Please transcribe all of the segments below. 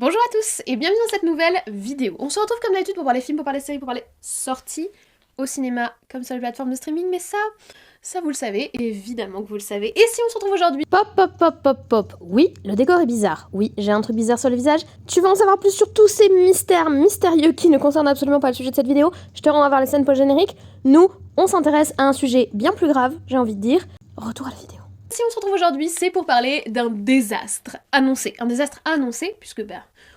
Bonjour à tous et bienvenue dans cette nouvelle vidéo. On se retrouve comme d'habitude pour parler films, pour parler séries, pour parler sorties au cinéma comme sur les plateformes de streaming, mais ça vous le savez, évidemment que vous le savez. Et si on se retrouve aujourd'hui... Pop. Oui, le décor est bizarre. Oui, j'ai un truc bizarre sur le visage. Tu veux en savoir plus sur tous ces mystères mystérieux qui ne concernent absolument pas le sujet de cette vidéo? Je te rends à voir les scènes post-génériques. Nous, on s'intéresse à un sujet bien plus grave, j'ai envie de dire. Retour à la vidéo. Si on se retrouve aujourd'hui, c'est pour parler d'un désastre annoncé. Un désastre annoncé, puisque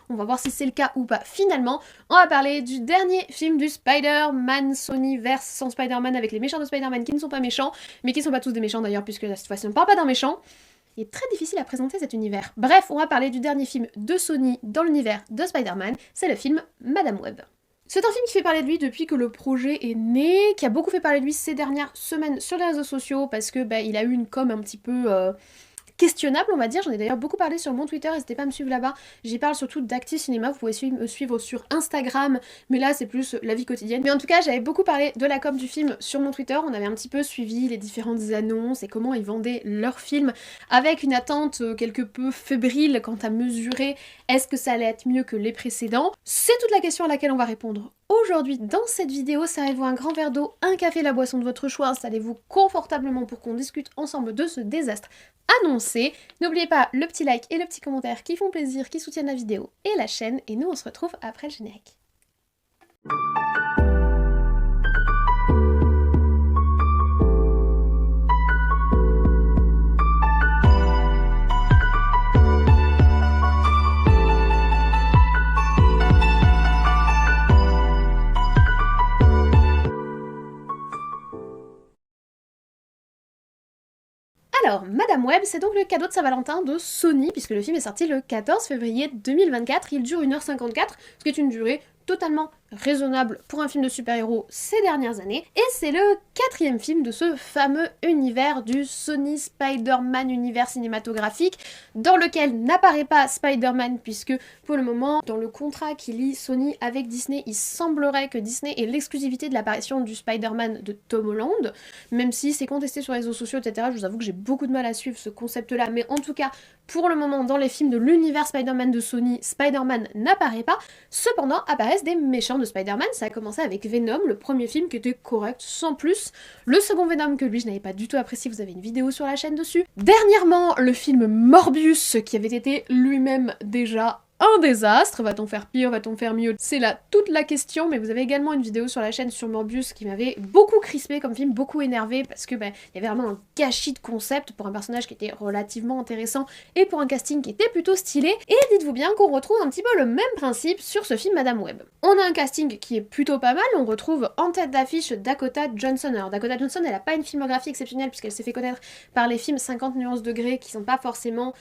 on va voir si c'est le cas ou pas. Finalement, on va parler du dernier film du Spider-Man Sonyverse sans Spider-Man, avec les méchants de Spider-Man qui ne sont pas méchants, mais qui ne sont pas tous des méchants d'ailleurs, puisque cette fois-ci on ne parle pas d'un méchant. Il est très difficile à présenter cet univers. Bref, on va parler du dernier film de Sony dans l'univers de Spider-Man, c'est le film Madame Web. C'est un film qui fait parler de lui depuis que le projet est né, qui a beaucoup fait parler de lui ces dernières semaines sur les réseaux sociaux, parce que il a eu une com un petit peu questionnable, on va dire. J'en ai d'ailleurs beaucoup parlé sur mon Twitter, n'hésitez pas à me suivre là-bas. J'y parle surtout d'Active Cinéma, vous pouvez me suivre sur Instagram, mais là c'est plus la vie quotidienne. Mais en tout cas, j'avais beaucoup parlé de la com du film sur mon Twitter, on avait un petit peu suivi les différentes annonces et comment ils vendaient leur film, avec une attente quelque peu fébrile quant à mesurer est-ce que ça allait être mieux que les précédents. C'est toute la question à laquelle on va répondre aujourd'hui dans cette vidéo. Servez-vous un grand verre d'eau, un café, la boisson de votre choix, installez-vous confortablement pour qu'on discute ensemble de ce désastre annoncé. N'oubliez pas le petit like et le petit commentaire qui font plaisir, qui soutiennent la vidéo et la chaîne, et nous on se retrouve après le générique. Alors, Madame Web, c'est donc le cadeau de Saint-Valentin de Sony, puisque le film est sorti le 14 février 2024, il dure 1h54, ce qui est une durée totalement raisonnable pour un film de super-héros ces dernières années, et c'est le 4e film de ce fameux univers du Sony Spider-Man univers cinématographique, dans lequel n'apparaît pas Spider-Man, puisque pour le moment, dans le contrat qui lie Sony avec Disney, il semblerait que Disney ait l'exclusivité de l'apparition du Spider-Man de Tom Holland, même si c'est contesté sur les réseaux sociaux, etc. Je vous avoue que j'ai beaucoup de mal à suivre ce concept-là, mais en tout cas, pour le moment, dans les films de l'univers Spider-Man de Sony, Spider-Man n'apparaît pas, cependant apparaissent des méchants de Spider-Man. Ça a commencé avec Venom, le premier film qui était correct, sans plus. Le second Venom, que lui je n'avais pas du tout apprécié, vous avez une vidéo sur la chaîne dessus. Dernièrement, le film Morbius, qui avait été lui-même déjà un désastre. Va-t-on faire pire, va-t-on faire mieux? C'est là toute la question, mais vous avez également une vidéo sur la chaîne sur Morbius qui m'avait beaucoup crispé comme film, beaucoup énervé, parce que il y avait vraiment un gâchis de concept pour un personnage qui était relativement intéressant et pour un casting qui était plutôt stylé. Et dites-vous bien qu'on retrouve un petit peu le même principe sur ce film Madame Web. On a un casting qui est plutôt pas mal, on retrouve en tête d'affiche Dakota Johnson. Alors Dakota Johnson, elle a pas une filmographie exceptionnelle puisqu'elle s'est fait connaître par les films 50 nuances degrés qui sont pas forcément...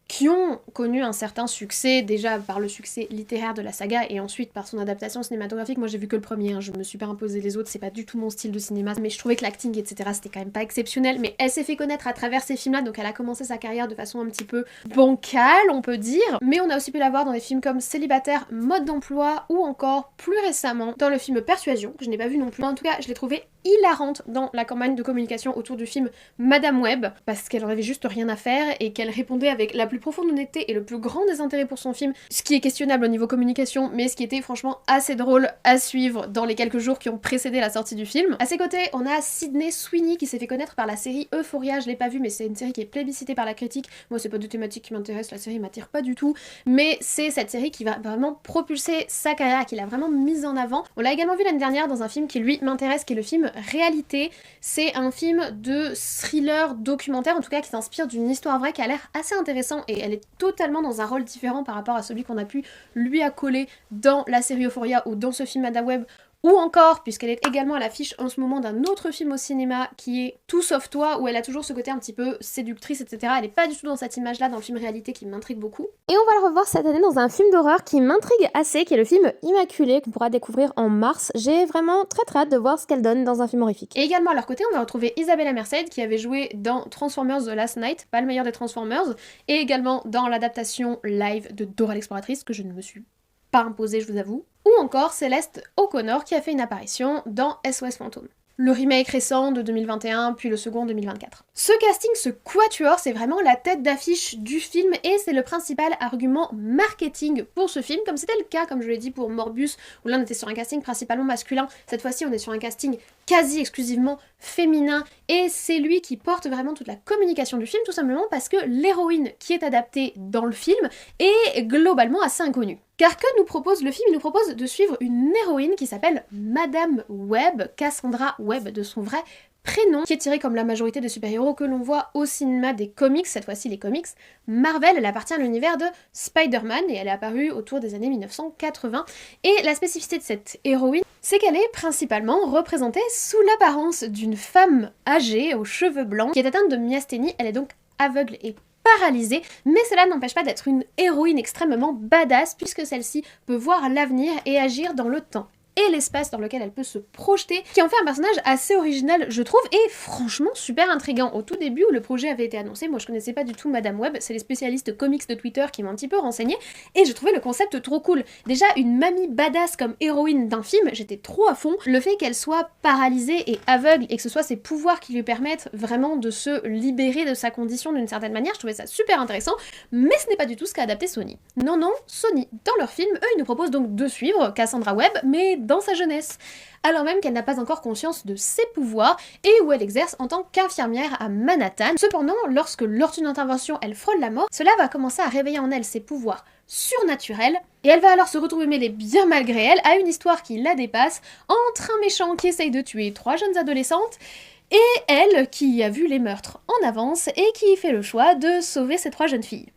qui ont connu un certain succès, déjà par le succès littéraire de la saga et ensuite par son adaptation cinématographique. Moi j'ai vu que le premier, je me suis pas imposé les autres, c'est pas du tout mon style de cinéma, mais je trouvais que l'acting etc c'était quand même pas exceptionnel, mais elle s'est fait connaître à travers ces films là, donc elle a commencé sa carrière de façon un petit peu bancale on peut dire, mais on a aussi pu la voir dans des films comme Célibataire, Mode d'emploi ou encore plus récemment dans le film Persuasion, que je n'ai pas vu non plus. En tout cas je l'ai trouvé hilarante dans la campagne de communication autour du film Madame Web, parce qu'elle en avait juste rien à faire et qu'elle répondait avec la plus profonde honnêteté et le plus grand désintérêt pour son film, ce qui est questionnable au niveau communication, mais ce qui était franchement assez drôle à suivre dans les quelques jours qui ont précédé la sortie du film. À ses côtés, on a Sydney Sweeney qui s'est fait connaître par la série Euphoria, je l'ai pas vue, mais c'est une série qui est plébiscitée par la critique. Moi c'est pas de thématique qui m'intéresse, la série m'attire pas du tout, mais c'est cette série qui va vraiment propulser sa carrière, qui l'a vraiment mise en avant. On l'a également vu l'année dernière dans un film qui lui m'intéresse, qui est le film Réalité. C'est un film de thriller documentaire, en tout cas qui s'inspire d'une histoire vraie qui a l'air assez intéressant, et elle est totalement dans un rôle différent par rapport à celui qu'on a pu lui accoler dans la série Euphoria ou dans ce film Madame Web, ou encore, puisqu'elle est également à l'affiche en ce moment d'un autre film au cinéma qui est Tout sauf toi, où elle a toujours ce côté un petit peu séductrice, etc. Elle est pas du tout dans cette image-là dans le film Réalité qui m'intrigue beaucoup. Et on va le revoir cette année dans un film d'horreur qui m'intrigue assez, qui est le film Immaculé, qu'on pourra découvrir en mars. J'ai vraiment très hâte de voir ce qu'elle donne dans un film horrifique. Et également à leur côté, on va retrouver Isabella Merced qui avait joué dans Transformers The Last Night, pas le meilleur des Transformers, et également dans l'adaptation live de Dora l'exploratrice, que je ne me suis pas imposée, je vous avoue. Ou encore Céleste O'Connor qui a fait une apparition dans SOS Fantôme. Le remake récent de 2021, puis le second en 2024. Ce casting, ce quatuor, c'est vraiment la tête d'affiche du film et c'est le principal argument marketing pour ce film, comme c'était le cas, comme je l'ai dit, pour Morbius, où là on était sur un casting principalement masculin. Cette fois-ci, on est sur un casting quasi exclusivement féminin et c'est lui qui porte vraiment toute la communication du film, tout simplement parce que l'héroïne qui est adaptée dans le film est globalement assez inconnue. Car que nous propose le film? Il nous propose de suivre une héroïne qui s'appelle Madame Web, Cassandra Webb de son vrai prénom, qui est tiré comme la majorité des super-héros que l'on voit au cinéma des comics, cette fois-ci les comics Marvel. Elle appartient à l'univers de Spider-Man et elle est apparue autour des années 1980. Et la spécificité de cette héroïne, c'est qu'elle est principalement représentée sous l'apparence d'une femme âgée aux cheveux blancs qui est atteinte de myasthénie. Elle est donc aveugle et paralysée, mais cela n'empêche pas d'être une héroïne extrêmement badass puisque celle-ci peut voir l'avenir et agir dans le temps et l'espace dans lequel elle peut se projeter, qui en fait un personnage assez original, je trouve, et franchement super intriguant. Au tout début où le projet avait été annoncé, moi je connaissais pas du tout Madame Web, c'est les spécialistes comics de Twitter qui m'ont un petit peu renseigné, et j'ai trouvé le concept trop cool. Déjà, une mamie badass comme héroïne d'un film, j'étais trop à fond. Le fait qu'elle soit paralysée et aveugle, et que ce soit ses pouvoirs qui lui permettent vraiment de se libérer de sa condition d'une certaine manière, je trouvais ça super intéressant, mais ce n'est pas du tout ce qu'a adapté Sony. Non, Sony, dans leur film, eux, ils nous proposent donc de suivre Cassandra Webb, mais dans sa jeunesse, alors même qu'elle n'a pas encore conscience de ses pouvoirs et où elle exerce en tant qu'infirmière à Manhattan. Cependant, lorsque lors d'une intervention elle frôle la mort, cela va commencer à réveiller en elle ses pouvoirs surnaturels et elle va alors se retrouver mêlée bien malgré elle à une histoire qui la dépasse entre un méchant qui essaye de tuer 3 jeunes adolescentes et elle qui a vu les meurtres en avance et qui fait le choix de sauver ces 3 jeunes filles.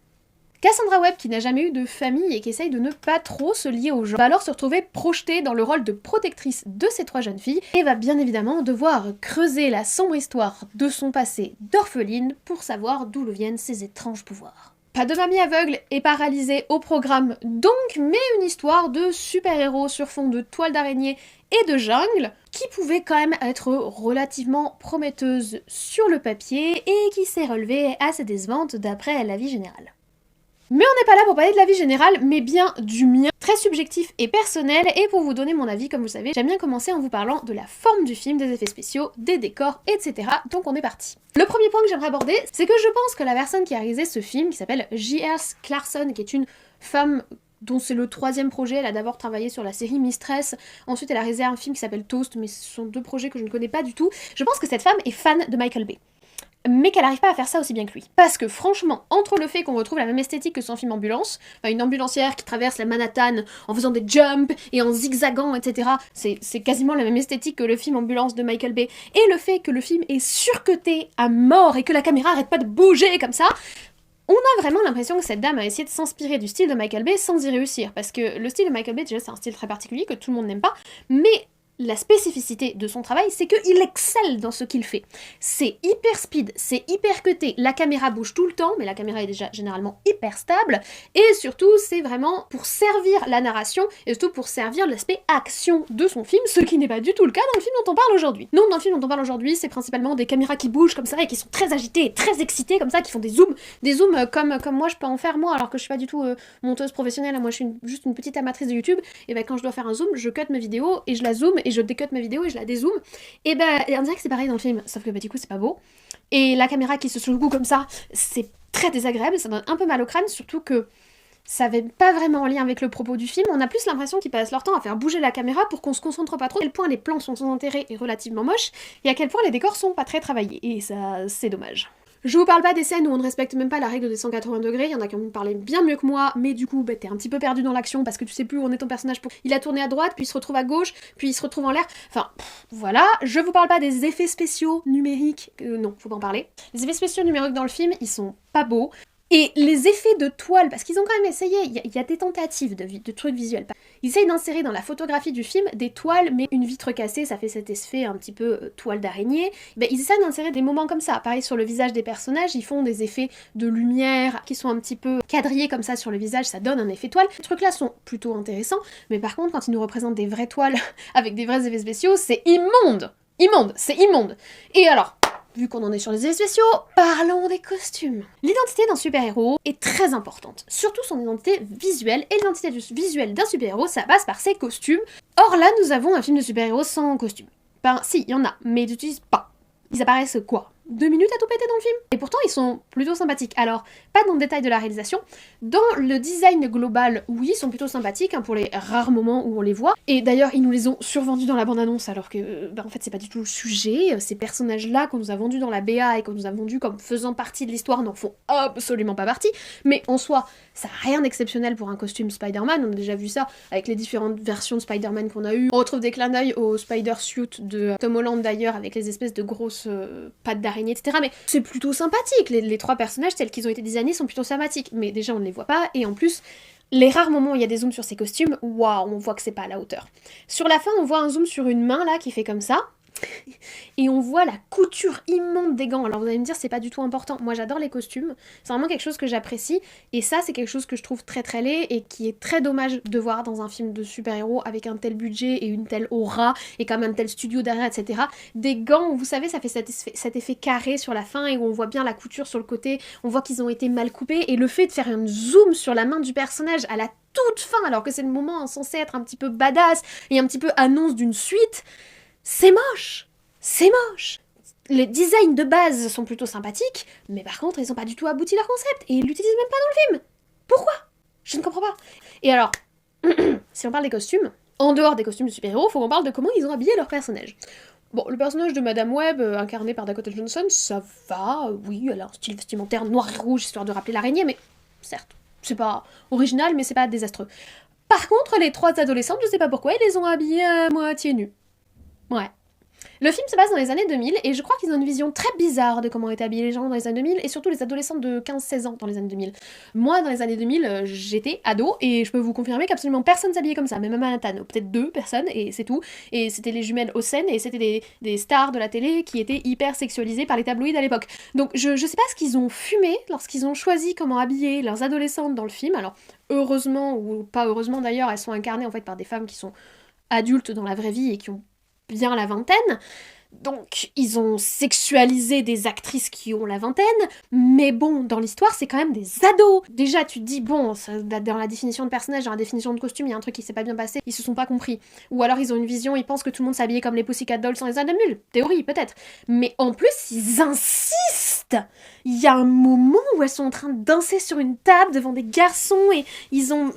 Cassandra Webb, qui n'a jamais eu de famille et qui essaye de ne pas trop se lier aux gens, va alors se retrouver projetée dans le rôle de protectrice de ces 3 jeunes filles et va bien évidemment devoir creuser la sombre histoire de son passé d'orpheline pour savoir d'où lui viennent ses étranges pouvoirs. Pas de mamie aveugle et paralysée au programme donc, mais une histoire de super-héros sur fond de toile d'araignée et de jungle qui pouvait quand même être relativement prometteuse sur le papier et qui s'est relevée assez décevante d'après l'avis général. Mais on n'est pas là pour parler de la vie générale, mais bien du mien, très subjectif et personnel, et pour vous donner mon avis, comme vous le savez, j'aime bien commencer en vous parlant de la forme du film, des effets spéciaux, des décors, etc. Donc on est parti. Le premier point que j'aimerais aborder, c'est que je pense que la personne qui a réalisé ce film, qui s'appelle J.R. Clarkson, qui est une femme dont c'est le 3e projet, elle a d'abord travaillé sur la série Mistress, ensuite elle a réalisé un film qui s'appelle Toast, mais ce sont 2 projets que je ne connais pas du tout. Je pense que cette femme est fan de Michael Bay. Mais qu'elle n'arrive pas à faire ça aussi bien que lui. Parce que franchement, entre le fait qu'on retrouve la même esthétique que son film Ambulance, enfin une ambulancière qui traverse la Manhattan en faisant des jumps et en zigzagant, etc., c'est quasiment la même esthétique que le film Ambulance de Michael Bay, et le fait que le film est surcuté à mort et que la caméra arrête pas de bouger comme ça, on a vraiment l'impression que cette dame a essayé de s'inspirer du style de Michael Bay sans y réussir, parce que le style de Michael Bay, déjà c'est un style très particulier que tout le monde n'aime pas, mais la spécificité de son travail, c'est qu'il excelle dans ce qu'il fait. C'est hyper speed, c'est hyper cuté, la caméra bouge tout le temps, mais la caméra est déjà généralement hyper stable, et surtout, c'est vraiment pour servir la narration, et surtout pour servir l'aspect action de son film, ce qui n'est pas du tout le cas dans le film dont on parle aujourd'hui. Non, dans le film dont on parle aujourd'hui, c'est principalement des caméras qui bougent comme ça, et qui sont très agitées, et très excitées comme ça, qui font des zooms comme moi je peux en faire moi, alors que je suis pas du tout monteuse professionnelle, moi je suis juste une petite amatrice de YouTube, et ben quand je dois faire un zoom, je cut ma vidéo, et je la zoome, et je décut ma vidéo et je la dézoome, et ben on dirait que c'est pareil dans le film, sauf que du coup c'est pas beau, et la caméra qui se secoue comme ça, c'est très désagréable, ça donne un peu mal au crâne, surtout que ça avait pas vraiment en lien avec le propos du film, on a plus l'impression qu'ils passent leur temps à faire bouger la caméra pour qu'on se concentre pas trop, à quel point les plans sont sans intérêt et relativement moches, et à quel point les décors sont pas très travaillés, et ça c'est dommage. Je vous parle pas des scènes où on ne respecte même pas la règle des 180 degrés, il y en a qui ont parlé bien mieux que moi, mais du coup, t'es un petit peu perdu dans l'action parce que tu sais plus où en est ton personnage. Il a tourné à droite, puis il se retrouve à gauche, puis il se retrouve en l'air. Enfin, voilà. Je vous parle pas des effets spéciaux numériques, non, faut pas en parler. Les effets spéciaux numériques dans le film, ils sont pas beaux. Et les effets de toile, parce qu'ils ont quand même essayé, il y a des tentatives de trucs visuels. Ils essayent d'insérer dans la photographie du film des toiles, mais une vitre cassée, ça fait cet effet un petit peu toile d'araignée. Ben, ils essayent d'insérer des moments comme ça. Pareil sur le visage des personnages, ils font des effets de lumière qui sont un petit peu quadrillés comme ça sur le visage, ça donne un effet toile. Ces trucs-là sont plutôt intéressants, mais par contre, quand ils nous représentent des vraies toiles avec des vrais effets spéciaux, c'est immonde! Immonde, c'est immonde! Et alors, vu qu'on en est sur les effets spéciaux, parlons des costumes. L'identité d'un super-héros est très importante, surtout son identité visuelle, et l'identité visuelle d'un super-héros, ça passe par ses costumes. Or là, nous avons un film de super-héros sans costume. Ben si, il y en a, mais ils n'utilisent pas. Ils apparaissent quoi? 2 minutes à tout péter dans le film. Et pourtant, ils sont plutôt sympathiques. Alors, pas dans le détail de la réalisation. Dans le design global, oui, ils sont plutôt sympathiques, pour les rares moments où on les voit. Et d'ailleurs, ils nous les ont survendus dans la bande-annonce, alors que, en fait, c'est pas du tout le sujet. Ces personnages-là qu'on nous a vendus dans la BA et qu'on nous a vendus comme faisant partie de l'histoire n'en font absolument pas partie. Mais en soi, ça n'a rien d'exceptionnel pour un costume Spider-Man. On a déjà vu ça avec les différentes versions de Spider-Man qu'on a eues. On retrouve des clins d'œil au Spider-Suit de Tom Holland d'ailleurs, avec les espèces de grosses pattes d'araignée, etc. Mais c'est plutôt sympathique. Les trois personnages tels qu'ils ont été designés sont plutôt sympathiques. Mais déjà, on ne les voit pas. Et en plus, les rares moments où il y a des zooms sur ces costumes, waouh, on voit que c'est pas à la hauteur. Sur la fin, on voit un zoom sur une main là qui fait comme ça. Et on voit la couture immonde des gants. Alors vous allez me dire, c'est pas du tout important. Moi j'adore les costumes, c'est vraiment quelque chose que j'apprécie. Et ça, c'est quelque chose que je trouve très très laid et qui est très dommage de voir dans un film de super-héros avec un tel budget et une telle aura et comme un tel studio derrière, etc. Des gants où vous savez, ça fait cet effet carré sur la fin et où on voit bien la couture sur le côté, on voit qu'ils ont été mal coupés. Et le fait de faire un zoom sur la main du personnage à la toute fin, alors que c'est le moment censé être un petit peu badass et un petit peu annonce d'une suite, c'est moche! C'est moche! Les designs de base sont plutôt sympathiques, mais par contre, ils n'ont pas du tout abouti leur concept, et ils l'utilisent même pas dans le film! Pourquoi? Je ne comprends pas. Et alors, si on parle des costumes, en dehors des costumes de super-héros, faut qu'on parle de comment ils ont habillé leurs personnages. Bon, le personnage de Madame Web, incarné par Dakota Johnson, ça va, oui, elle a un style vestimentaire noir et rouge, histoire de rappeler l'araignée, mais certes, c'est pas original, mais c'est pas désastreux. Par contre, les trois adolescentes, je sais pas pourquoi, ils les ont habillées à moitié nues. Ouais. Le film se passe dans les années 2000 et je crois qu'ils ont une vision très bizarre de comment étaient habillés les gens dans les années 2000 et surtout les adolescentes de 15-16 ans dans les années 2000. Moi, dans les années 2000, j'étais ado et je peux vous confirmer qu'absolument personne s'habillait comme ça, même à Manhattan. Peut-être 2 personnes et c'est tout. Et c'était les jumelles Olsen et c'était des stars de la télé qui étaient hyper sexualisées par les tabloïds à l'époque. Donc je sais pas ce qu'ils ont fumé lorsqu'ils ont choisi comment habiller leurs adolescentes dans le film. Alors heureusement ou pas heureusement d'ailleurs, elles sont incarnées en fait par des femmes qui sont adultes dans la vraie vie et qui ont bien la vingtaine, donc ils ont sexualisé des actrices qui ont la vingtaine, mais bon, dans l'histoire, c'est quand même des ados. Déjà, tu te dis, bon, dans la définition de personnage, dans la définition de costume, il y a un truc qui s'est pas bien passé, ils se sont pas compris. Ou alors ils ont une vision, ils pensent que tout le monde s'habillait comme les Pussycat Dolls dans les années 2000. Théorie, peut-être. Mais en plus, ils insistent. Il y a un moment où elles sont en train de danser sur une table devant des garçons et ils ont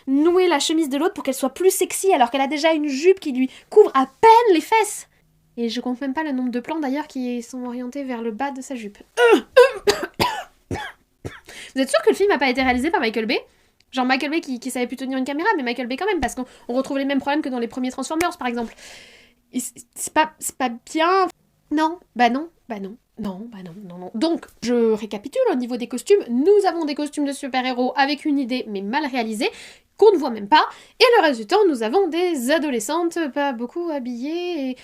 noué la chemise de l'autre pour qu'elle soit plus sexy alors qu'elle a déjà une jupe qui lui couvre à peine les fesses. Et je compte même pas le nombre de plans d'ailleurs qui sont orientés vers le bas de sa jupe. Vous êtes sûr que le film n'a pas été réalisé par Michael Bay? Genre Michael Bay qui savait plus tenir une caméra, mais Michael Bay quand même, parce qu'on retrouve les mêmes problèmes que dans les premiers Transformers par exemple. C'est pas bien. Non, bah non, bah non. Non, bah non, non, non. Donc, je récapitule, au niveau des costumes, nous avons des costumes de super-héros avec une idée, mais mal réalisée, qu'on ne voit même pas, et le reste du temps, nous avons des adolescentes pas beaucoup habillées, et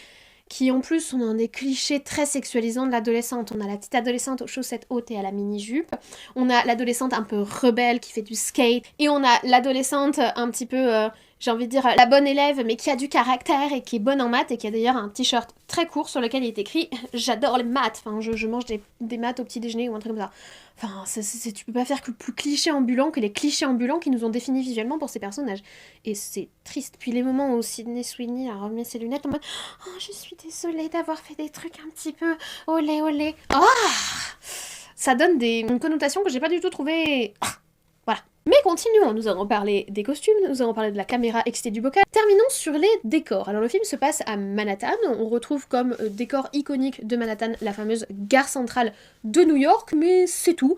qui en plus ont des clichés très sexualisants de l'adolescente. On a la petite adolescente aux chaussettes hautes et à la mini-jupe, on a l'adolescente un peu rebelle qui fait du skate, et on a l'adolescente un petit peu... j'ai envie de dire la bonne élève, mais qui a du caractère et qui est bonne en maths et qui a d'ailleurs un t-shirt très court sur lequel il est écrit « J'adore les maths ». Enfin, je mange des maths au petit déjeuner ou un truc comme ça. Enfin, tu peux pas faire que plus cliché ambulant que les clichés ambulants qui nous ont définis visuellement pour ces personnages. Et c'est triste. Puis les moments où Sydney Sweeney a remis ses lunettes en mode « Oh, je suis désolée d'avoir fait des trucs un petit peu olé olé ». Ah, ça donne une connotation que j'ai pas du tout trouvée... Voilà. Mais continuons, nous allons parler des costumes, nous allons parler de la caméra excitée du bocal. Terminons sur les décors. Alors le film se passe à Manhattan, on retrouve comme décor iconique de Manhattan la fameuse gare centrale de New York, mais c'est tout.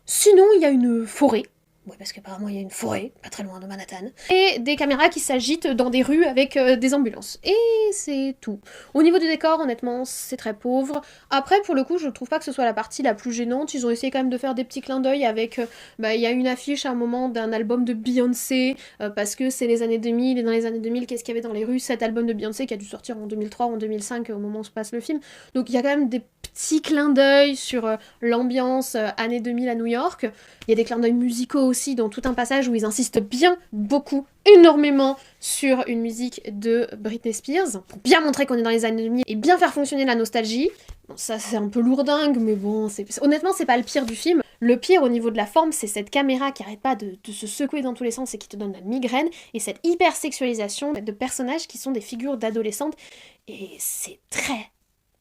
Sinon, il y a une forêt. Ouais, parce qu'apparemment il y a une forêt, pas très loin de Manhattan. Et des caméras qui s'agitent dans des rues avec des ambulances. Et c'est tout. Au niveau du décor, honnêtement, c'est très pauvre. Après, pour le coup, je trouve pas que ce soit la partie la plus gênante. Ils ont essayé quand même de faire des petits clins d'œil avec... il y a une affiche à un moment d'un album de Beyoncé, parce que c'est les années 2000, et dans les années 2000, qu'est-ce qu'il y avait dans les rues? Cet album de Beyoncé qui a dû sortir en 2003 ou en 2005, au moment où se passe le film. Donc il y a quand même des petits clins d'œil sur l'ambiance années 2000 à New York. Il y a des clins d'œil musicaux aussi dans tout un passage où ils insistent bien, beaucoup, énormément sur une musique de Britney Spears, pour bien montrer qu'on est dans les années 2000 et bien faire fonctionner la nostalgie. Bon, ça c'est un peu lourdingue, mais bon, honnêtement c'est pas le pire du film. Le pire au niveau de la forme, c'est cette caméra qui arrête pas de se secouer dans tous les sens et qui te donne la migraine, et cette hyper-sexualisation de personnages qui sont des figures d'adolescentes, et c'est très,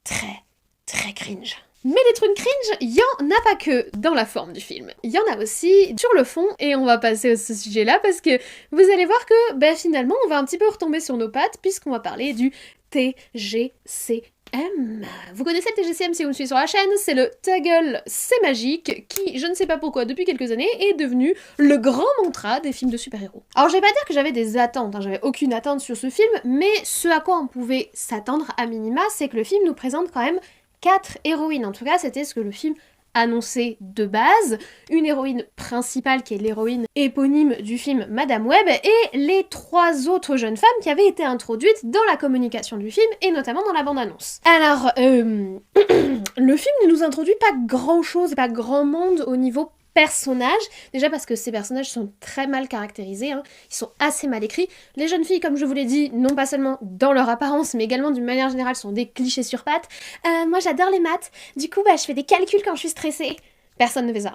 très, très cringe. Mais des trucs cringe, il y en a pas que dans la forme du film. Il y en a aussi sur le fond, et on va passer à ce sujet-là parce que vous allez voir que finalement on va un petit peu retomber sur nos pattes puisqu'on va parler du TGCM. Vous connaissez le TGCM si vous me suivez sur la chaîne, c'est le Ta gueule, c'est magique, qui, je ne sais pas pourquoi, depuis quelques années, est devenu le grand mantra des films de super-héros. Alors je vais pas dire que j'avais des attentes, j'avais aucune attente sur ce film, mais ce à quoi on pouvait s'attendre à minima, c'est que le film nous présente quand même 4 héroïnes. En tout cas, c'était ce que le film annonçait de base. Une héroïne principale qui est l'héroïne éponyme du film Madame Web et les 3 autres jeunes femmes qui avaient été introduites dans la communication du film et notamment dans la bande-annonce. Alors, le film ne nous introduit pas grand-chose, pas grand monde au niveau personnages, déjà parce que ces personnages sont très mal caractérisés, ils sont assez mal écrits. Les jeunes filles, comme je vous l'ai dit, non pas seulement dans leur apparence, mais également d'une manière générale, sont des clichés sur pattes. Moi j'adore les maths, du coup je fais des calculs quand je suis stressée. Personne ne fait ça,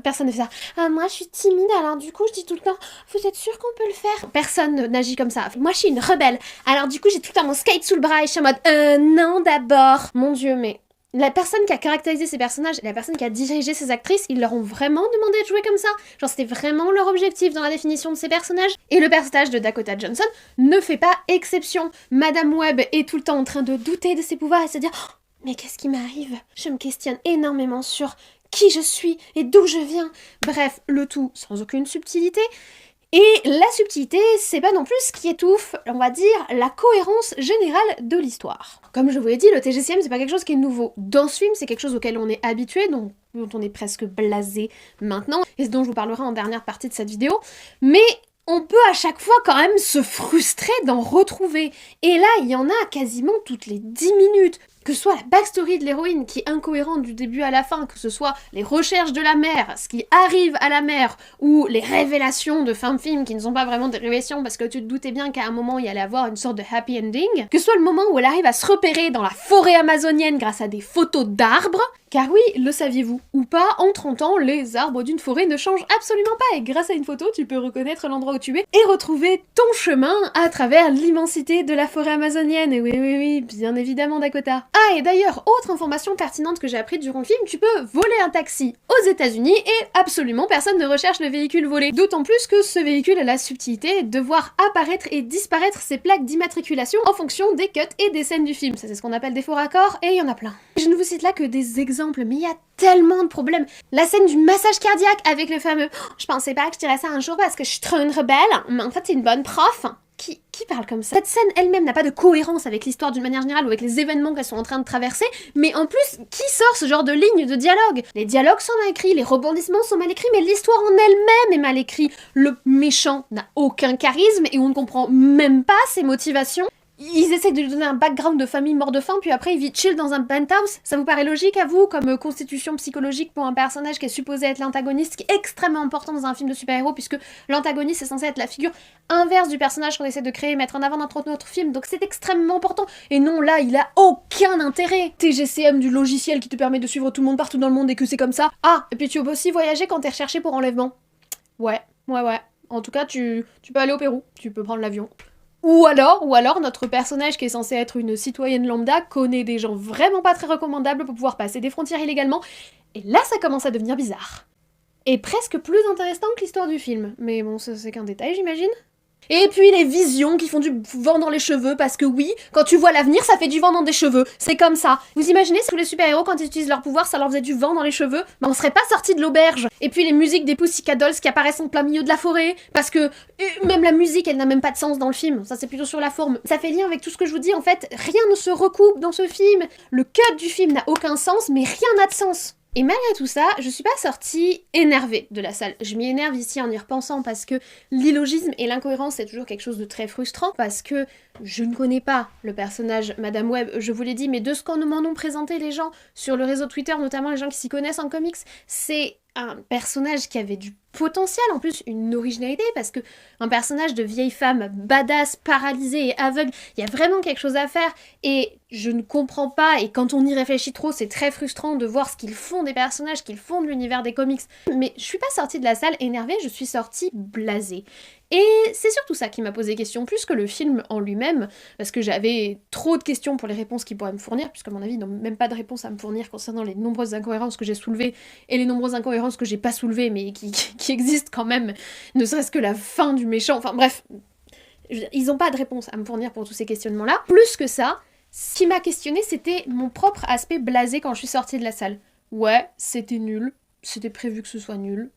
personne ne fait ça. Moi je suis timide, alors du coup je dis tout le temps, vous êtes sûr qu'on peut le faire? Personne n'agit comme ça. Moi je suis une rebelle, alors du coup j'ai tout le temps mon skate sous le bras et je suis en mode, non d'abord. Mon dieu, mais... La personne qui a caractérisé ces personnages, la personne qui a dirigé ces actrices, ils leur ont vraiment demandé de jouer comme ça. Genre c'était vraiment leur objectif dans la définition de ces personnages. Et le personnage de Dakota Johnson ne fait pas exception. Madame Web est tout le temps en train de douter de ses pouvoirs et se dire oh, mais qu'est-ce qui m'arrive? Je me questionne énormément sur qui je suis et d'où je viens. Bref, le tout sans aucune subtilité. Et la subtilité, c'est pas non plus ce qui étouffe, on va dire, la cohérence générale de l'histoire. Comme je vous l'ai dit, le TGCM, c'est pas quelque chose qui est nouveau dans ce film, c'est quelque chose auquel on est habitué, dont on est presque blasé maintenant, et dont je vous parlerai en dernière partie de cette vidéo, mais on peut à chaque fois quand même se frustrer d'en retrouver. Et là, il y en a quasiment toutes les 10 minutes. Que ce soit la backstory de l'héroïne qui est incohérente du début à la fin, que ce soit les recherches de la mère, ce qui arrive à la mère, ou les révélations de fin de film qui ne sont pas vraiment des révélations parce que tu te doutais bien qu'à un moment il y allait avoir une sorte de happy ending, que ce soit le moment où elle arrive à se repérer dans la forêt amazonienne grâce à des photos d'arbres, car oui, le saviez-vous ou pas, en 30 ans, les arbres d'une forêt ne changent absolument pas et grâce à une photo, tu peux reconnaître l'endroit où tu es et retrouver ton chemin à travers l'immensité de la forêt amazonienne. Et oui, bien évidemment Dakota. Ah, et d'ailleurs, autre information pertinente que j'ai appris durant le film, tu peux voler un taxi aux États-Unis et absolument personne ne recherche le véhicule volé. D'autant plus que ce véhicule a la subtilité de voir apparaître et disparaître ses plaques d'immatriculation en fonction des cuts et des scènes du film. Ça, c'est ce qu'on appelle des faux raccords et il y en a plein. Je ne vous cite là que des exemples, mais il y a tellement de problèmes. La scène du massage cardiaque avec le fameux oh, « Je pensais pas que je dirais ça un jour parce que je suis trop une rebelle, mais en fait c'est une bonne prof ». Qui parle comme ça? Cette scène elle-même n'a pas de cohérence avec l'histoire d'une manière générale ou avec les événements qu'elles sont en train de traverser, mais en plus, qui sort ce genre de ligne de dialogue? Les dialogues sont mal écrits, les rebondissements sont mal écrits, mais l'histoire en elle-même est mal écrite. Le méchant n'a aucun charisme et on ne comprend même pas ses motivations. Ils essaient de lui donner un background de famille mort de faim, puis après il vit chill dans un penthouse. Ça vous paraît logique à vous, comme constitution psychologique pour un personnage qui est supposé être l'antagoniste, qui est extrêmement important dans un film de super-héros, puisque l'antagoniste est censé être la figure inverse du personnage qu'on essaie de créer, mettre en avant dans notre film, donc c'est extrêmement important. Et non, là, il a aucun intérêt. TGCM du logiciel qui te permet de suivre tout le monde partout dans le monde et que c'est comme ça. Ah, et puis tu peux aussi voyager quand t'es recherché pour enlèvement. Ouais. En tout cas, tu peux aller au Pérou, tu peux prendre l'avion. Ou alors, notre personnage qui est censé être une citoyenne lambda connaît des gens vraiment pas très recommandables pour pouvoir passer des frontières illégalement, et là ça commence à devenir bizarre. Et presque plus intéressant que l'histoire du film, mais bon, ça c'est qu'un détail j'imagine. Et puis les visions qui font du vent dans les cheveux, parce que oui, quand tu vois l'avenir, ça fait du vent dans des cheveux, c'est comme ça. Vous imaginez si tous les super-héros, quand ils utilisent leur pouvoir, ça leur faisait du vent dans les cheveux? On serait pas sortis de l'auberge. Et puis les musiques des Pussycat Dolls qui apparaissent en plein milieu de la forêt, parce que même la musique, elle n'a même pas de sens dans le film, ça c'est plutôt sur la forme. Ça fait lien avec tout ce que je vous dis, en fait, rien ne se recoupe dans ce film. Le cut du film n'a aucun sens, mais rien n'a de sens. Et malgré tout ça, je suis pas sortie énervée de la salle. Je m'y énerve ici en y repensant parce que l'illogisme et l'incohérence c'est toujours quelque chose de très frustrant parce que je ne connais pas le personnage Madame Web, je vous l'ai dit, mais de ce qu'on m'en ont présenté les gens sur le réseau Twitter, notamment les gens qui s'y connaissent en comics, c'est un personnage qui avait du potentiel, en plus une originalité, parce que un personnage de vieille femme badass, paralysée et aveugle, il y a vraiment quelque chose à faire, et je ne comprends pas, et quand on y réfléchit trop, c'est très frustrant de voir ce qu'ils font des personnages, qu'ils font de l'univers des comics, mais je suis pas sortie de la salle énervée, je suis sortie blasée. Et c'est surtout ça qui m'a posé question, plus que le film en lui-même, parce que j'avais trop de questions pour les réponses qu'il pourrait me fournir, puisque à mon avis, ils n'ont même pas de réponse à me fournir concernant les nombreuses incohérences que j'ai soulevées, et les nombreuses incohérences que j'ai pas soulevées, mais qui existent quand même, ne serait-ce que la fin du méchant, enfin bref, ils n'ont pas de réponse à me fournir pour tous ces questionnements-là. Plus que ça, ce qui m'a questionné, c'était mon propre aspect blasé quand je suis sortie de la salle. Ouais, c'était nul, c'était prévu que ce soit nul,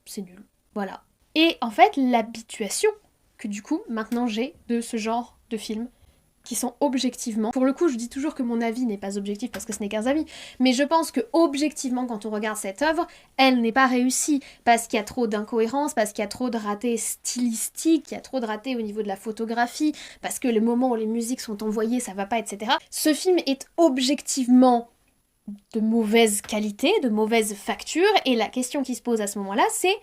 c'est nul, voilà. Et en fait, l'habituation que du coup, maintenant j'ai de ce genre de films qui sont objectivement... Pour le coup, je dis toujours que mon avis n'est pas objectif parce que ce n'est qu'un avis, mais je pense que objectivement, quand on regarde cette œuvre, elle n'est pas réussie parce qu'il y a trop d'incohérences, parce qu'il y a trop de ratés stylistiques, il y a trop de ratés au niveau de la photographie, parce que le moment où les musiques sont envoyées, ça va pas, etc. Ce film est objectivement de mauvaise qualité, de mauvaise facture, et la question qui se pose à ce moment-là, c'est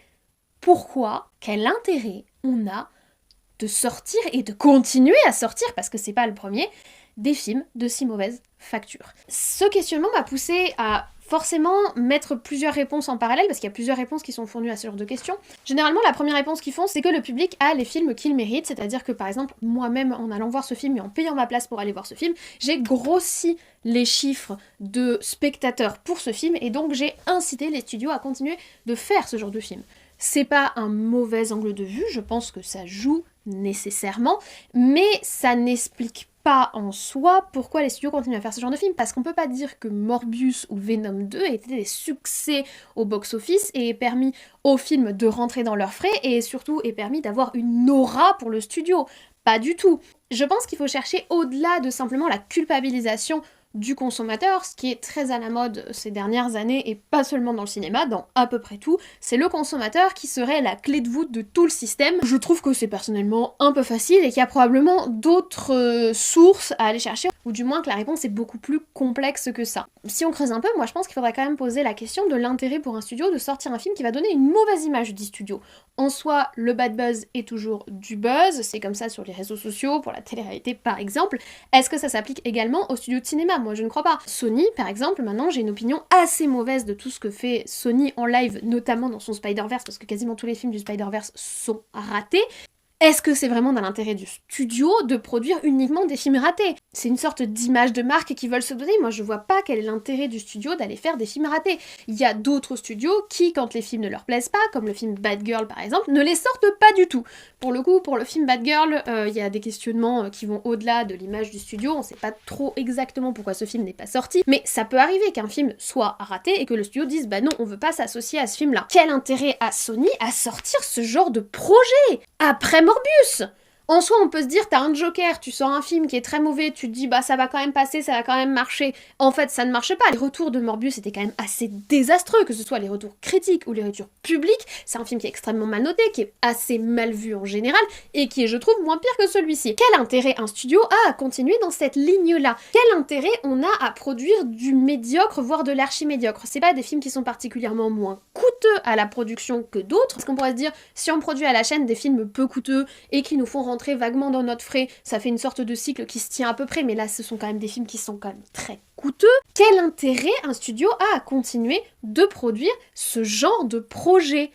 pourquoi, quel intérêt on a de sortir et de continuer à sortir, parce que c'est pas le premier, des films de si mauvaise facture. Ce questionnement m'a poussé à forcément mettre plusieurs réponses en parallèle, parce qu'il y a plusieurs réponses qui sont fournies à ce genre de questions. Généralement, la première réponse qu'ils font, c'est que le public a les films qu'il mérite, c'est-à-dire que par exemple, moi-même, en allant voir ce film et en payant ma place pour aller voir ce film, j'ai grossi les chiffres de spectateurs pour ce film, et donc j'ai incité les studios à continuer de faire ce genre de film. C'est pas un mauvais angle de vue, je pense que ça joue nécessairement, mais ça n'explique pas en soi pourquoi les studios continuent à faire ce genre de film, parce qu'on peut pas dire que Morbius ou Venom 2 étaient des succès au box-office et aient permis aux films de rentrer dans leurs frais et surtout aient permis d'avoir une aura pour le studio. Pas du tout. Je pense qu'il faut chercher au-delà de simplement la culpabilisation du consommateur, ce qui est très à la mode ces dernières années, et pas seulement dans le cinéma, dans à peu près tout, c'est le consommateur qui serait la clé de voûte de tout le système. Je trouve que c'est personnellement un peu facile et qu'il y a probablement d'autres sources à aller chercher, ou du moins que la réponse est beaucoup plus complexe que ça. Si on creuse un peu, moi je pense qu'il faudrait quand même poser la question de l'intérêt pour un studio de sortir un film qui va donner une mauvaise image du studio. En soi, le bad buzz est toujours du buzz, c'est comme ça sur les réseaux sociaux, pour la télé-réalité par exemple. Est-ce que ça s'applique également aux studios de cinéma ? Moi je ne crois pas. Sony, par exemple, maintenant j'ai une opinion assez mauvaise de tout ce que fait Sony en live, notamment dans son Spider-Verse, parce que quasiment tous les films du Spider-Verse sont ratés. Est-ce que c'est vraiment dans l'intérêt du studio de produire uniquement des films ratés ? C'est une sorte d'image de marque qu'ils veulent se donner. Moi, je vois pas quel est l'intérêt du studio d'aller faire des films ratés. Il y a d'autres studios qui, quand les films ne leur plaisent pas, comme le film Bad Girl par exemple, ne les sortent pas du tout. Pour le coup, pour le film Bad Girl, il y a des questionnements qui vont au-delà de l'image du studio. On sait pas trop exactement pourquoi ce film n'est pas sorti, mais ça peut arriver qu'un film soit raté et que le studio dise bah non, on veut pas s'associer à ce film-là. Quel intérêt a Sony à sortir ce genre de projet après Morbius ? En soi, on peut se dire, t'as un Joker, tu sors un film qui est très mauvais, tu te dis, bah ça va quand même passer, ça va quand même marcher. En fait, ça ne marche pas. Les retours de Morbius étaient quand même assez désastreux, que ce soit les retours critiques ou les retours publics. C'est un film qui est extrêmement mal noté, qui est assez mal vu en général, et qui est, je trouve, moins pire que celui-ci. Quel intérêt un studio a à continuer dans cette ligne-là ? Quel intérêt on a à produire du médiocre, voire de l'archi-médiocre ? C'est pas des films qui sont particulièrement moins coûteux à la production que d'autres, parce qu'on pourrait se dire, si on produit à la chaîne des films peu coûteux et qui nous font rentrer vaguement dans notre frais, ça fait une sorte de cycle qui se tient à peu près, mais là ce sont quand même des films qui sont quand même très coûteux. Quel intérêt un studio a à continuer de produire ce genre de projet ?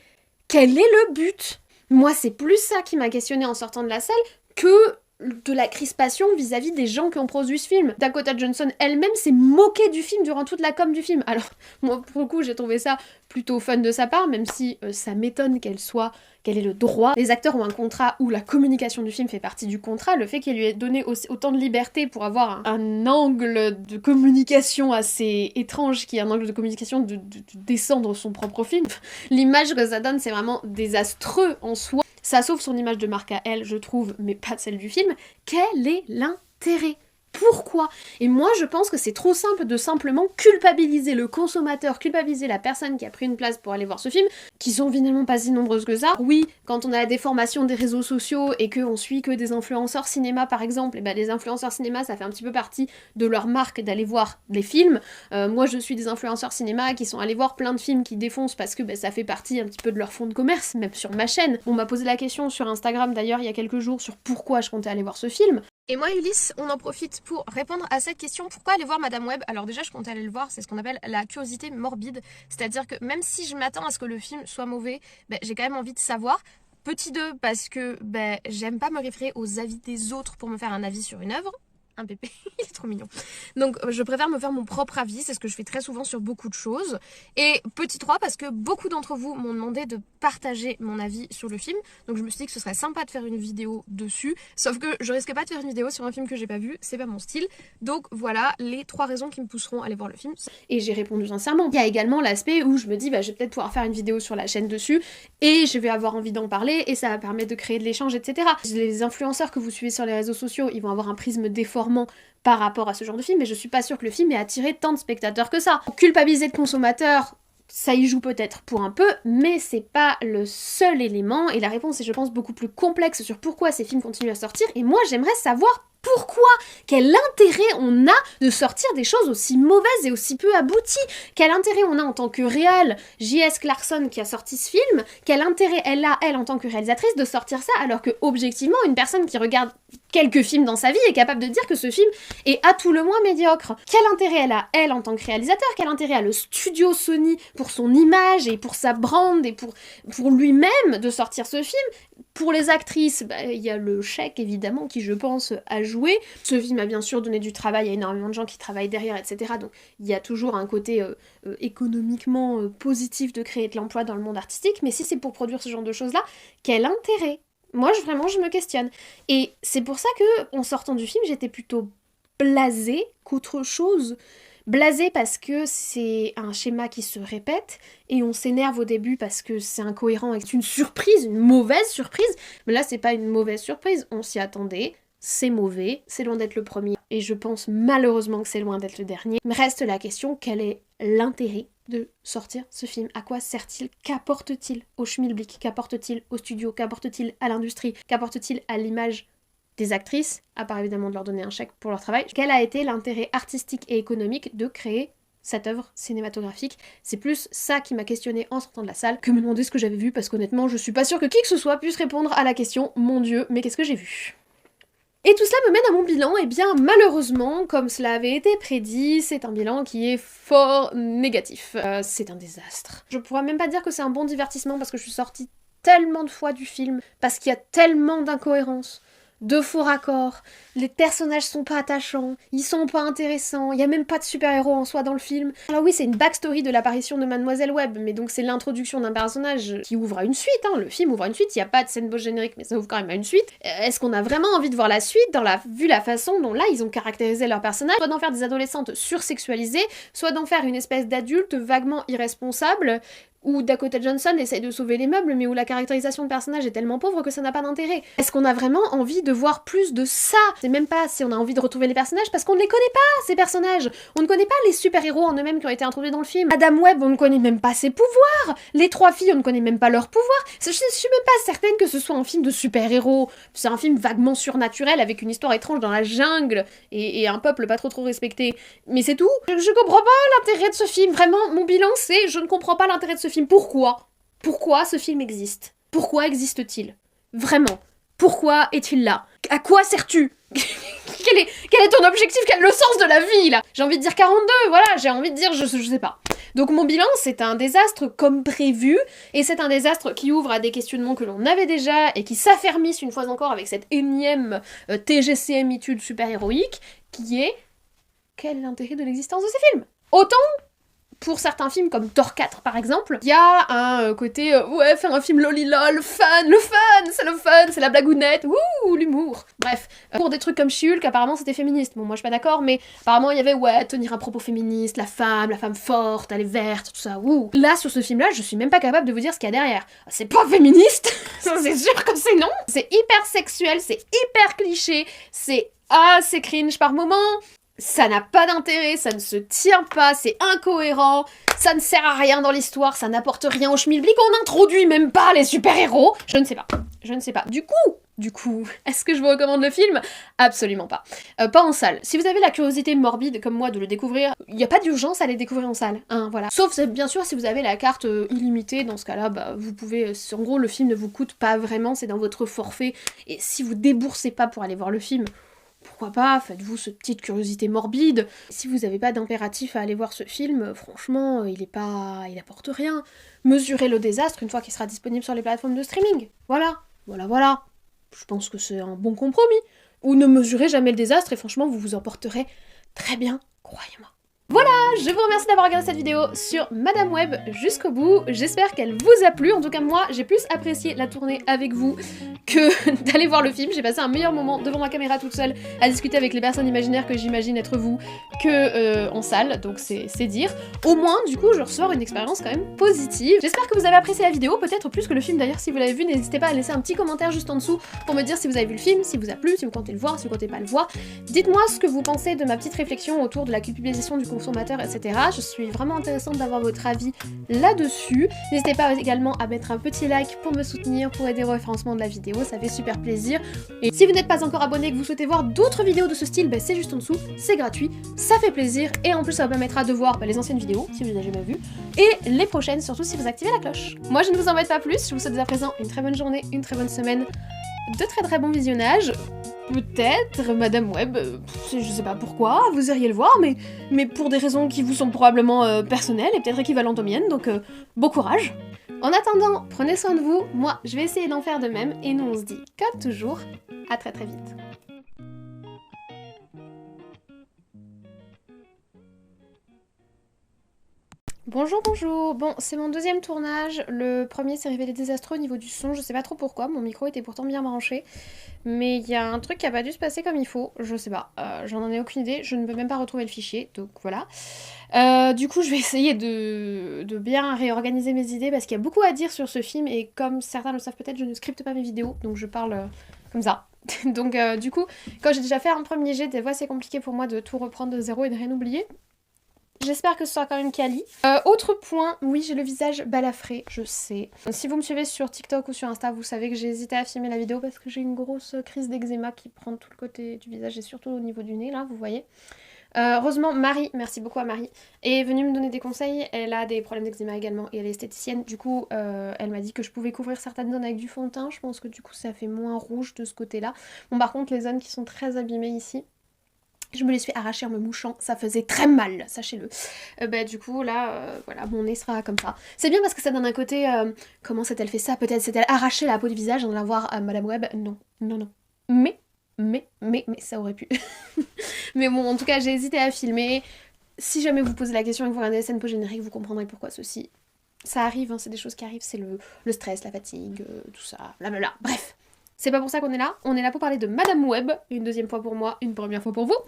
Quel est le but ? Moi c'est plus ça qui m'a questionné en sortant de la salle que de la crispation vis-à-vis des gens qui ont produit ce film. Dakota Johnson elle-même s'est moquée du film durant toute la com du film. Alors, moi, pour le coup, j'ai trouvé ça plutôt fun de sa part, même si ça m'étonne qu'elle ait le droit. Les acteurs ont un contrat où la communication du film fait partie du contrat. Le fait qu'elle lui ait donné autant de liberté pour avoir un angle de communication assez étrange, qui est un angle de communication de descendre son propre film. L'image que ça donne, c'est vraiment désastreux en soi. Ça sauve son image de marque à elle, je trouve, mais pas celle du film. Quel est l'intérêt ? Pourquoi ? Et moi, je pense que c'est trop simple de simplement culpabiliser le consommateur, culpabiliser la personne qui a pris une place pour aller voir ce film, qui sont finalement pas si nombreuses que ça. Oui, quand on a la déformation des réseaux sociaux et qu'on suit que des influenceurs cinéma, par exemple, et ben les influenceurs cinéma, ça fait un petit peu partie de leur marque d'aller voir des films. Moi, je suis des influenceurs cinéma qui sont allés voir plein de films qui défoncent parce que ça fait partie un petit peu de leur fonds de commerce, même sur ma chaîne. On m'a posé la question sur Instagram, d'ailleurs, il y a quelques jours, sur pourquoi je comptais aller voir ce film. Et moi, Ulysse, on en profite pour répondre à cette question. Pourquoi aller voir Madame Web ? Alors déjà, je comptais aller le voir, c'est ce qu'on appelle la curiosité morbide. C'est-à-dire que même si je m'attends à ce que le film soit mauvais, j'ai quand même envie de savoir. Petit 2, parce que j'aime pas me référer aux avis des autres pour me faire un avis sur une œuvre. Un pépé, il est trop mignon. Donc je préfère me faire mon propre avis, c'est ce que je fais très souvent sur beaucoup de choses. Et petit 3, parce que beaucoup d'entre vous m'ont demandé de partager mon avis sur le film. Donc je me suis dit que ce serait sympa de faire une vidéo dessus. Sauf que je risque pas de faire une vidéo sur un film que j'ai pas vu, c'est pas mon style. Donc voilà les 3 raisons qui me pousseront à aller voir le film. Et j'ai répondu sincèrement. Il y a également l'aspect où je me dis je vais peut-être pouvoir faire une vidéo sur la chaîne dessus et je vais avoir envie d'en parler et ça va permettre de créer de l'échange, etc. Les influenceurs que vous suivez sur les réseaux sociaux, ils vont avoir un prisme déformant par rapport à ce genre de film, mais je suis pas sûre que le film ait attiré tant de spectateurs que ça. Culpabiliser le consommateur, ça y joue peut-être pour un peu, mais c'est pas le seul élément, et la réponse est je pense beaucoup plus complexe sur pourquoi ces films continuent à sortir, et moi j'aimerais savoir pourquoi, quel intérêt on a de sortir des choses aussi mauvaises et aussi peu abouties, quel intérêt on a en tant que réal, J.S. Clarkson qui a sorti ce film, quel intérêt elle a, elle en tant que réalisatrice, de sortir ça alors que objectivement une personne qui regarde quelques films dans sa vie est capable de dire que ce film est à tout le moins médiocre. Quel intérêt elle a, elle, en tant que réalisateur, quel intérêt a le studio Sony pour son image et pour sa brand et pour lui-même de sortir ce film. Pour les actrices, il y a le chèque évidemment qui je pense a joué. Ce film a bien sûr donné du travail à énormément de gens qui travaillent derrière, etc. Donc il y a toujours un côté économiquement positif de créer de l'emploi dans le monde artistique, mais si c'est pour produire ce genre de choses-là, quel intérêt ? Moi, vraiment, je me questionne. Et c'est pour ça que, en sortant du film, j'étais plutôt blasée qu'autre chose. Blasée parce que c'est un schéma qui se répète, et on s'énerve au début parce que c'est incohérent et que c'est une surprise, une mauvaise surprise. Mais là, c'est pas une mauvaise surprise, on s'y attendait. C'est mauvais, c'est loin d'être le premier, et je pense malheureusement que c'est loin d'être le dernier. Mais reste la question, quel est l'intérêt de sortir ce film? À quoi sert-il? Qu'apporte-t-il au schmilblick? Qu'apporte-t-il au studio? Qu'apporte-t-il à l'industrie? Qu'apporte-t-il à l'image des actrices, à part évidemment de leur donner un chèque pour leur travail? Quel a été l'intérêt artistique et économique de créer cette œuvre cinématographique? C'est plus ça qui m'a questionné en sortant de la salle que me demander ce que j'avais vu, parce qu'honnêtement, je suis pas sûre que qui que ce soit puisse répondre à la question « Mon Dieu, mais qu'est-ce que j'ai vu ?» Et tout cela me mène à mon bilan, et bien malheureusement, comme cela avait été prédit, c'est un bilan qui est fort négatif. C'est un désastre. Je pourrais même pas dire que c'est un bon divertissement parce que je suis sortie tellement de fois du film, parce qu'il y a tellement d'incohérences, de faux raccords, les personnages sont pas attachants, ils sont pas intéressants, il y a même pas de super-héros en soi dans le film. Alors oui, c'est une backstory de l'apparition de Mademoiselle Webb, mais donc c'est l'introduction d'un personnage qui ouvre à une suite, le film ouvre à une suite, il y a pas de scène post-générique, mais ça ouvre quand même à une suite. Est-ce qu'on a vraiment envie de voir la suite, vu la façon dont là ils ont caractérisé leur personnage, soit d'en faire des adolescentes sursexualisées, soit d'en faire une espèce d'adulte vaguement irresponsable, où Dakota Johnson essaye de sauver les meubles, mais où la caractérisation de personnage est tellement pauvre que ça n'a pas d'intérêt. Est-ce qu'on a vraiment envie de voir plus de ça? C'est même pas si on a envie de retrouver les personnages, parce qu'on ne les connaît pas, ces personnages. On ne connaît pas les super-héros en eux-mêmes qui ont été introduits dans le film. Madame Webb, on ne connaît même pas ses pouvoirs. Les 3 filles, on ne connaît même pas leurs pouvoirs. Je suis même pas certaine que ce soit un film de super-héros. C'est un film vaguement surnaturel, avec une histoire étrange dans la jungle, et un peuple pas trop respecté. Mais c'est tout. Je comprends pas l'intérêt de ce film. Vraiment, mon bilan, c'est je ne comprends pas l'intérêt de ce film. Pourquoi? Pourquoi ce film existe? Pourquoi existe-t-il? Vraiment. Pourquoi est-il là? À quoi sers-tu? quel est ton objectif? Quel est le sens de la vie, là? J'ai envie de dire 42, voilà, j'ai envie de dire, je sais pas. Donc mon bilan, c'est un désastre comme prévu, et c'est un désastre qui ouvre à des questionnements que l'on avait déjà, et qui s'affermissent une fois encore avec cette énième TGCM-itude super-héroïque, qui est... Quel est l'intérêt de l'existence de ces films? Autant pour certains films comme Thor 4 par exemple, il y a un côté ouais, faire un film lolilol, le fun, c'est la blagounette, ouh, l'humour. Bref, pour des trucs comme She-Hulk, apparemment c'était féministe. Bon, moi je suis pas d'accord, mais apparemment il y avait ouais, tenir un propos féministe, la femme forte, elle est verte, tout ça, ouh. Là, sur ce film-là, je suis même pas capable de vous dire ce qu'il y a derrière. C'est pas féministe, c'est sûr que c'est non. C'est hyper sexuel, c'est hyper cliché, c'est cringe par moments. Ça n'a pas d'intérêt, ça ne se tient pas, c'est incohérent, ça ne sert à rien dans l'histoire, ça n'apporte rien au schmilblick, on n'introduit même pas les super-héros. Je ne sais pas. Du coup, est-ce que je vous recommande le film? Absolument pas. Pas en salle. Si vous avez la curiosité morbide comme moi de le découvrir, il n'y a pas d'urgence à les découvrir en salle, voilà. Sauf bien sûr si vous avez la carte illimitée, dans ce cas-là, vous pouvez... En gros, le film ne vous coûte pas vraiment, c'est dans votre forfait, et si vous déboursez pas pour aller voir le film, pourquoi pas, faites-vous cette petite curiosité morbide. Si vous n'avez pas d'impératif à aller voir ce film, franchement, il apporte rien. Mesurez le désastre une fois qu'il sera disponible sur les plateformes de streaming. Voilà. Je pense que c'est un bon compromis. Ou ne mesurez jamais le désastre et franchement, vous vous en porterez très bien, croyez-moi. Voilà, je vous remercie d'avoir regardé cette vidéo sur Madame Web jusqu'au bout. J'espère qu'elle vous a plu. En tout cas, moi, j'ai plus apprécié la tournée avec vous que d'aller voir le film. J'ai passé un meilleur moment devant ma caméra toute seule à discuter avec les personnes imaginaires que j'imagine être vous que en salle, donc c'est dire. Au moins, du coup, je ressors une expérience quand même positive. J'espère que vous avez apprécié la vidéo, peut-être plus que le film d'ailleurs. Si vous l'avez vu, n'hésitez pas à laisser un petit commentaire juste en dessous pour me dire si vous avez vu le film, si vous a plu, si vous comptez le voir, si vous comptez pas le voir. Dites-moi ce que vous pensez de ma petite réflexion autour de la culpabilisation du consommateur, etc. Je suis vraiment intéressante d'avoir votre avis là-dessus. N'hésitez pas également à mettre un petit like pour me soutenir, pour aider au référencement de la vidéo, ça fait super plaisir. Et si vous n'êtes pas encore abonné et que vous souhaitez voir d'autres vidéos de ce style, bah, c'est juste en dessous, c'est gratuit, ça fait plaisir, et en plus ça vous permettra de voir les anciennes vidéos, si vous les avez jamais vues, et les prochaines, surtout si vous activez la cloche. Moi je ne vous embête pas plus, je vous souhaite dès à présent une très bonne journée, une très bonne semaine, de très bons visionnage. Peut-être, Madame Web, je sais pas pourquoi, vous iriez le voir, mais pour des raisons qui vous sont probablement personnelles et peut-être équivalentes aux miennes, donc bon courage. En attendant, prenez soin de vous, moi je vais essayer d'en faire de même, et nous on se dit, comme toujours, à très vite. Bonjour, bon, c'est mon deuxième tournage, le premier s'est révélé désastreux au niveau du son, je sais pas trop pourquoi, mon micro était pourtant bien branché, mais il y a un truc qui a pas dû se passer comme il faut, je sais pas, j'en ai aucune idée, je ne peux même pas retrouver le fichier, donc voilà. Du coup, je vais essayer de bien réorganiser mes idées, parce qu'il y a beaucoup à dire sur ce film, et comme certains le savent peut-être, je ne scripte pas mes vidéos, donc je parle comme ça. Donc du coup, quand j'ai déjà fait un premier jet, des fois c'est compliqué pour moi de tout reprendre de zéro et de rien oublier. J'espère que ce sera quand même quali. Autre point, oui j'ai le visage balafré, je sais. Si vous me suivez sur TikTok ou sur Insta, vous savez que j'ai hésité à filmer la vidéo parce que j'ai une grosse crise d'eczéma qui prend tout le côté du visage et surtout au niveau du nez là, vous voyez. Heureusement Marie, merci beaucoup à Marie, est venue me donner des conseils, elle a des problèmes d'eczéma également et elle est esthéticienne, du coup elle m'a dit que je pouvais couvrir certaines zones avec du fond de teint, je pense que du coup ça fait moins rouge de ce côté là. Bon par contre les zones qui sont très abîmées ici, je me les suis arrachées en me mouchant, ça faisait très mal, sachez-le. Du coup, là, voilà, mon nez sera comme ça. C'est bien parce que ça donne un côté, comment s'est-elle fait ça? Peut-être s'est-elle arraché la peau du visage en allant voir à Madame Web? Non. Mais, ça aurait pu. Mais bon, en tout cas, j'ai hésité à filmer. Si jamais vous posez la question et que vous regardez la scène post-générique, vous comprendrez pourquoi ceci. Ça arrive, hein, c'est des choses qui arrivent, c'est le stress, la fatigue, tout ça, blablabla. Bref. C'est pas pour ça qu'on est là pour parler de Madame Web, une deuxième fois pour moi, une première fois pour vous,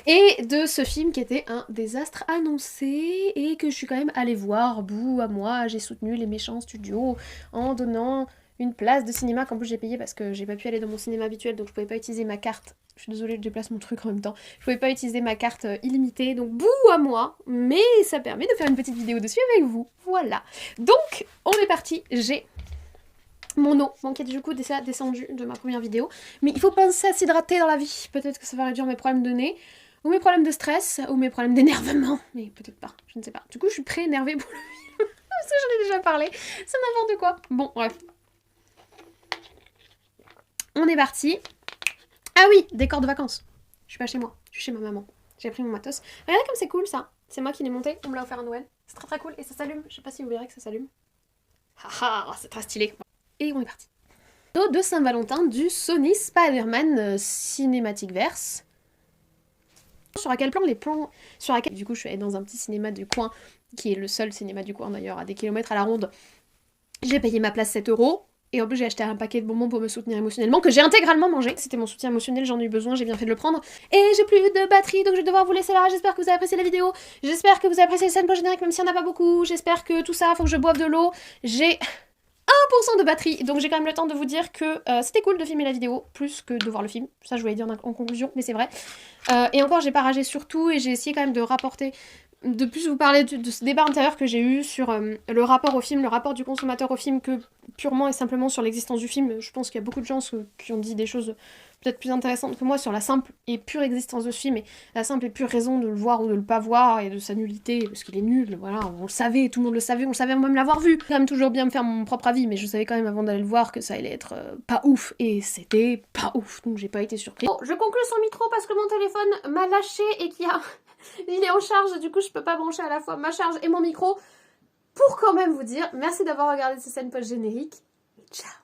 et de ce film qui était un désastre annoncé, et que je suis quand même allée voir, bout à moi, j'ai soutenu les méchants studios en donnant une place de cinéma qu'en plus j'ai payé parce que j'ai pas pu aller dans mon cinéma habituel, donc je pouvais pas utiliser ma carte, je suis désolée je déplace mon truc en même temps, je pouvais pas utiliser ma carte illimitée, donc bout à moi, mais ça permet de faire une petite vidéo dessus avec vous, voilà. Donc, on est parti, j'ai mon eau, qui est du coup déjà descendu de ma première vidéo. Mais il faut penser à s'hydrater dans la vie. Peut-être que ça va réduire mes problèmes de nez, ou mes problèmes de stress, ou mes problèmes d'énervement. Mais peut-être pas, je ne sais pas. Du coup, je suis très énervée pour le film. Parce que j'en ai déjà parlé. C'est n'importe quoi. Bon, bref. On est parti. Ah oui, décor de vacances. Je suis pas chez moi, je suis chez ma maman. J'ai pris mon matos. Regardez comme c'est cool ça. C'est moi qui l'ai monté, on me l'a offert à Noël. C'est très cool et ça s'allume. Je sais pas si vous verrez que ça s'allume. Haha, c'est très stylé. Et on est parti. De Saint-Valentin du Sony Spider-Man Cinematic Verse. Sur quel plan les plans... Sur laquelle... Du coup, je suis allée dans un petit cinéma du coin, qui est le seul cinéma du coin d'ailleurs, à des kilomètres à la ronde. J'ai payé ma place 7 €. Et en plus, j'ai acheté un paquet de bonbons pour me soutenir émotionnellement, que j'ai intégralement mangé. C'était mon soutien émotionnel, j'en ai eu besoin, j'ai bien fait de le prendre. Et j'ai plus de batterie, donc je vais devoir vous laisser là. J'espère que vous avez apprécié la vidéo. J'espère que vous avez apprécié les scènes post-génériques, même s'il n'y en a pas beaucoup. J'espère que tout ça, faut que je boive de l'eau. J'ai 1% de batterie, donc j'ai quand même le temps de vous dire que c'était cool de filmer la vidéo, plus que de voir le film. Ça, je voulais dire en conclusion, mais c'est vrai. Et encore, j'ai pas ragé sur tout, et j'ai essayé quand même de rapporter... de plus vous parler de ce débat intérieur que j'ai eu sur le rapport au film, le rapport du consommateur au film, que purement et simplement sur l'existence du film. Je pense qu'il y a beaucoup de gens qui ont dit des choses peut-être plus intéressantes que moi sur la simple et pure existence de ce film et la simple et pure raison de le voir ou de le pas voir et de sa nullité, parce qu'il est nul, voilà, on le savait, tout le monde le savait, on le savait même l'avoir vu. Quand même toujours bien me faire mon propre avis, mais je savais quand même avant d'aller le voir que ça allait être pas ouf, et c'était pas ouf, donc j'ai pas été surpris. Bon, je conclue son micro parce que mon téléphone m'a lâché et qu'il y a... il est en charge, du coup je peux pas brancher à la fois ma charge et mon micro, pour quand même vous dire merci d'avoir regardé ces scènes post-génériques, et ciao.